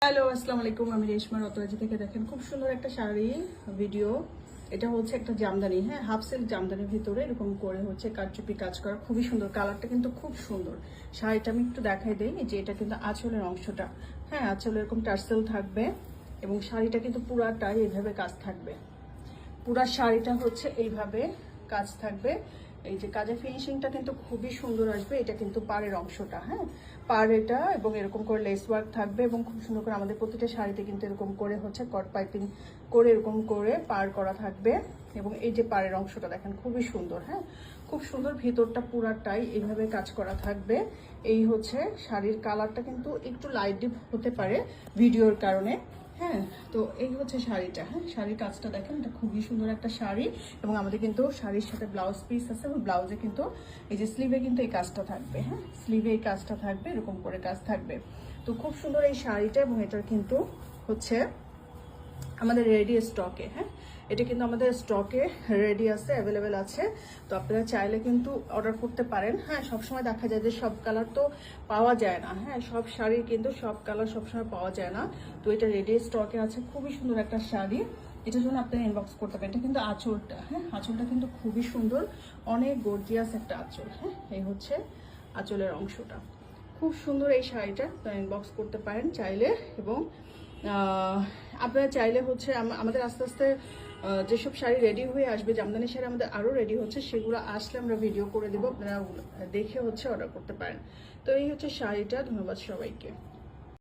Hello, আসসালামু আলাইকুম। আমি রেশমা রতরাজি থেকে দেখেন খুব সুন্দর একটা শাড়ি ভিডিও। এটা হচ্ছে একটা জামদানি, হ্যাঁ, হাফ সিল্ক জামদানির ভিতরে এরকম করে হচ্ছে কারচুপি কাজ করা, খুবই সুন্দর। কালারটা কিন্তু খুব সুন্দর। শাড়িটা আমি একটু দেখাই দিই যে এটা কিন্তু আঁচলের অংশটা, হ্যাঁ, আঁচলে এরকম টার্সেল থাকবে এবং শাড়িটা কিন্তু পুরাটাই এইভাবে কাজ থাকবে। পুরা শাড়িটা হচ্ছে এইভাবে কাজ থাকবে। এই যে কাজের ফিনিশিংটা কিন্তু খুবই সুন্দর আসবে। এটা কিন্তু পাড়ের অংশটা, হ্যাঁ, পাড় এটা, এবং এরকম করে লেস ওয়ার্ক থাকবে এবং খুব সুন্দর করে আমাদের প্রতিটা শাড়িতে কিন্তু এরকম করে হচ্ছে কট পাইপিং করে এরকম করে পাড় করা থাকবে। এবং এই যে পাড়ের অংশটা দেখেন খুবই সুন্দর, হ্যাঁ, খুব সুন্দর। ভিতরটা পুরাটাই এইভাবে কাজ করা থাকবে। এই হচ্ছে শাড়ির কালারটা কিন্তু একটু লাইট ডিপ হতে পারে ভিডিওর কারণে, হ্যাঁ। তো এই হচ্ছে শাড়িটা, হ্যাঁ, শাড়ির কাজটা দেখেন, এটা খুবই সুন্দর একটা শাড়ি। এবং আমাদের কিন্তু শাড়ির সাথে ব্লাউজ পিস আছে এবং ব্লাউজে কিন্তু এই যে স্লিভে কিন্তু এই কাজটা থাকবে, হ্যাঁ, স্লিভে এই কাজটা থাকবে, এরকম করে কাজ থাকবে। তো খুব সুন্দর এই শাড়িটা, এবং এটার কিন্তু হচ্ছে আমাদের রেডি স্টকে, হ্যাঁ, এটা কিন্তু আমাদের স্টকে রেডি আছে, অ্যাভেলেবেল আছে। তো আপনারা চাইলে কিন্তু অর্ডার করতে পারেন। হ্যাঁ, সবসময় দেখা যায় যে সব কালার তো পাওয়া যায় না, হ্যাঁ, সব শাড়ি কিন্তু সব কালার সবসময় পাওয়া যায় না। তো এটা রেডি স্টকে আছে, খুবই সুন্দর একটা শাড়ি। এটার জন্য আপনারা ইনবক্স করতে পারেন। এটা কিন্তু আঁচলটা, হ্যাঁ, আঁচলটা কিন্তু খুবই সুন্দর, অনেক গর্জিয়াস একটা আঁচল, হ্যাঁ, এই হচ্ছে আঁচলের অংশটা। খুব সুন্দর এই শাড়িটা, আপনারা ইনবক্স করতে পারেন চাইলে। এবং আপনারা চাইলে হচ্ছে আমাদের আস্তে আস্তে যেসব শাড়ি রেডি হয়ে আসবে, জামদানি শাড়ি আমাদের আরও রেডি হচ্ছে, সেগুলো আসলে আমরা ভিডিও করে দেবো, আপনারা দেখে হচ্ছে অর্ডার করতে পারেন। তো এই হচ্ছে শাড়িটা। ধন্যবাদ সবাইকে।